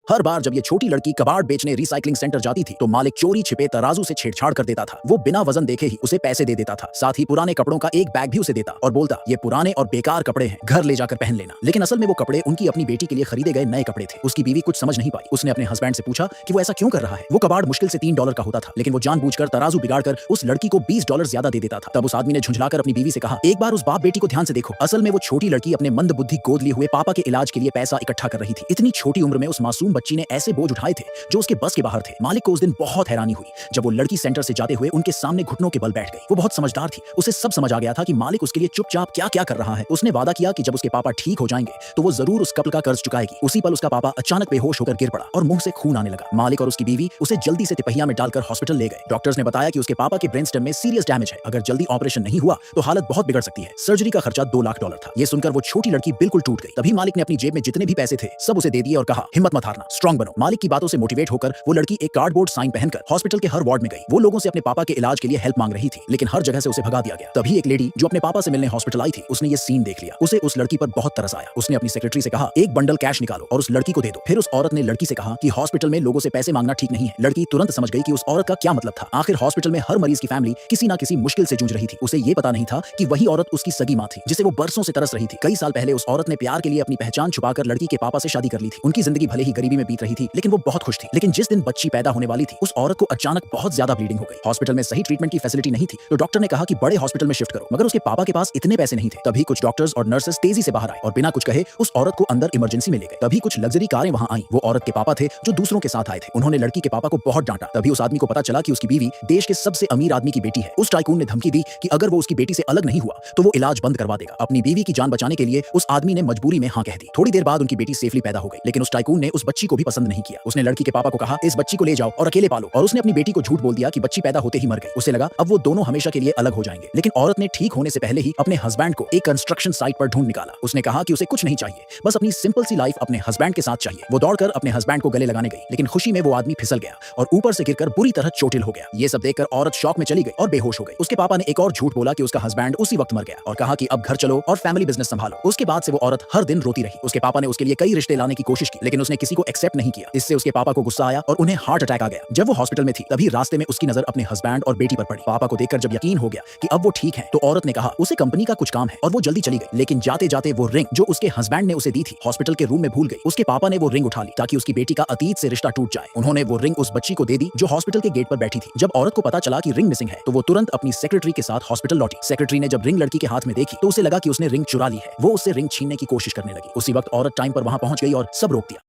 हर बार जब ये छोटी लड़की कबाड़ बेचने रिसाइकलिंग सेंटर जाती थी तो मालिक चोरी छिपे तराजू से छेड़छाड़ कर देता था। वो बिना वजन देखे ही उसे पैसे दे देता था, साथ ही पुराने कपड़ों का एक बैग भी उसे देता और बोलता ये पुराने और बेकार कपड़े हैं, घर ले जाकर पहन लेना। लेकिन असल में वो कपड़े उनकी अपनी बेटी के लिए खरीदे गए नए कपड़े थे। उसकी बीवी कुछ समझ नहीं पाई। उसने अपने हस्बैंड से पूछा कि वो ऐसा क्यों कर रहा है। वो कबाड़ मुश्किल से $3 का होता था, लेकिन वो जानबूझकर तराजू बिगाड़कर उस लड़की को $20 ज्यादा दे देता था। तब उस आदमी ने झुंझलाकर अपनी बीवी से कहा, एक बार उस बाप बेटी को ध्यान से देखो। असल में वो छोटी लड़की अपने मंद बुद्धि गोद लिए हुए पापा के इलाज के लिए पैसा इकट्ठा कर रही थी। इतनी छोटी उम्र में उस मासूम बच्ची ने ऐसे बोझ उठाए थे जो उसके बस के बाहर थे। मालिक को उस दिन बहुत हैरानी हुई जब वो लड़की सेंटर से जाते हुए उनके सामने घुटनों के बल बैठ गई। वो बहुत समझदार थी, उसे सब समझ आ गया था कि मालिक उसके लिए चुपचाप क्या क्या कर रहा है। उसने वादा किया कि जब उसके पापा ठीक हो जाएंगे तो वो जरूर उस कपल का कर्ज चुकाएगी। उसी पल उसका पापा अचानक बेहोश होकर गिर पड़ा और मुंह से खून आने लगा। मालिक और उसकी बीवी उसे जल्दी से तिपहिया में डालकर हॉस्पिटल ले गए। डॉक्टर्स ने बताया कि उसके पापा के ब्रेन स्टेम में सीरियस डैमेज है। अगर जल्दी ऑपरेशन नहीं हुआ तो हालत बहुत बिगड़ सकती है। सर्जरी का खर्चा $2 लाख था। ये सुनकर वो छोटी लड़की बिल्कुल टूट गई। तभी मालिक ने अपनी जेब में जितने भी पैसे थे सब उसे दे दिए और कहा, हिम्मत मत हारना, स्ट्रांग बनो। मालिक की बातों से मोटिवेट होकर वो लड़की एक कार्डबोर्ड साइन पहनकर हॉस्पिटल के हर वार्ड में गई। वो लोगों से अपने पापा के इलाज के लिए हेल्प मांग रही थी, लेकिन हर जगह से उसे भगा दिया गया। तभी एक लेडी जो अपने पापा से मिलने हॉस्पिटल आई थी, उसने ये सीन देख लिया। उसे उस लड़की पर बहुत तरस आया। उसने अपनी सेक्रेटरी से कहा, एक बंडल कैश निकालो और उस लड़की को दे दो। फिर उस औरत ने लड़की से कहा कि हॉस्पिटल में लोगों से पैसे मांगना ठीक नहीं है। लड़की तुरंत समझ गई कि उस औरत का क्या मतलब था। आखिर हॉस्पिटल में हर मरीज की फैमिली किसी ना किसी मुश्किल से जूझ रही थी। उसे ये पता नहीं था कि वही औरत उसकी सगी मां थी जिसे वो बरसों से तरस रही थी। कई साल पहले उस औरत ने प्यार के लिए अपनी पहचान छुपाकर लड़की के पापा से शादी कर ली थी। उनकी जिंदगी भले ही गरीबी में बीत रही थी, लेकिन वो बहुत खुश थी। लेकिन जिस दिन बच्ची पैदा होने वाली थी, उस औरत को अचानक बहुत ज्यादा ब्लीडिंग हो गई। हॉस्पिटल में सही ट्रीटमेंट की फैसिलिटी नहीं थी, तो डॉक्टर ने कहा कि बड़े हॉस्पिटल में शिफ्ट करो, मगर उसके पापा के पास इतने पैसे नहीं थे। तभी कुछ डॉक्टर्स और नर्सेस तेजी से बाहर आए और बिना कुछ कहे उस औरत को अंदर इमरजेंसी में ले गए। तभी कुछ लग्जरी कारें वहां आई। वो औरत के पापा थे जो दूसरों के साथ आए थे। उन्होंने लड़की के पापा को बहुत डांटा। तभी उस आदमी को पता चला कि उसकी बीवी देश के सबसे अमीर आदमी की बेटी है। उस टाइकून ने धमकी दी कि अगर वो उसकी बेटी से अलग नहीं हुआ तो वो इलाज बंद करवा देगा। अपनी बीवी की जान बचाने के लिए उस आदमी ने मजबूरी में हाँ कह दी। थोड़ी देर बाद उनकी बेटी सेफली पैदा हो गई, लेकिन उस टाइकून ने उस बच्ची को भी पसंद नहीं किया। उसने लड़की के पापा को कहा, इस बच्ची को ले जाओ और अकेले पालो। और उसने अपनी बेटी को झूठ बोल दिया कि बच्ची पैदा होते ही मर गई। उसे लगा अब वो दोनों हमेशा के लिए अलग हो जाएंगे। लेकिन औरत ने ठीक होने से पहले ही अपने हस्बैंड को एक कंस्ट्रक्शन साइट पर ढूंढ निकाला। उसने कहा कि उसे कुछ नहीं चाहिए, बस अपनी सिंपल सी लाइफ अपने हस्बैंड के साथ चाहिए। वो दौड़कर अपने हस्बैंड को गले लगाने गई, लेकिन खुशी में वो आदमी फिसल गया और ऊपर से गिरकर बुरी तरह चोटिल हो गया। ये सब देखकर औरत शॉक में चली गई और बेहोश हो गई। उसके पापा ने एक और झूठ बोला कि उसका हस्बैंड उसी वक्त मर गया और कहा कि अब घर चलो और फैमिली बिजनेस संभालो। उसके बाद से वो औरत हर दिन रोती रही। उसके पापा ने उसके लिए कई रिश्ते लाने की कोशिश की, लेकिन उसने किसी को एक्सेप्ट नहीं किया। इससे उसके पापा को गुस्सा आया और उन्हें हार्ट अटैक आ गया। जब वो हॉस्पिटल में थी तभी रास्ते में उसकी नजर अपने हस्बैंड और बेटी पर पड़ी। पापा को देखकर जब यकीन हो गया कि अब वो ठीक है, तो औरत ने कहा उसे कंपनी का कुछ काम है और वो जल्दी चली गई। लेकिन जाते जाते वो रिंग जो उसके हस्बैंड ने उसे दी थी हॉस्पिटल के रूम में भूल गई। उसके पापा ने वो रिंग उठा ली ताकि उसकी बेटी का अतीत से रिश्ता टूट जाए। उन्होंने वो रिंग उस बच्ची को दे दी जो हॉस्पिटल के गेट पर बैठी थी। जब औरत को पता चला कि रिंग मिसिंग है तो वो तुरंत अपनी सेक्रेटरी के साथ हॉस्पिटल लौटी। सेक्रेटरी ने जब रिंग लड़की के हाथ में देखी तो उसे लगा कि उसने रिंग चुरा ली है। वो उससे रिंग छीनने की कोशिश करने लगी। उसी वक्त औरत टाइम पर वहां पहुंच गई और सब रोक दिया।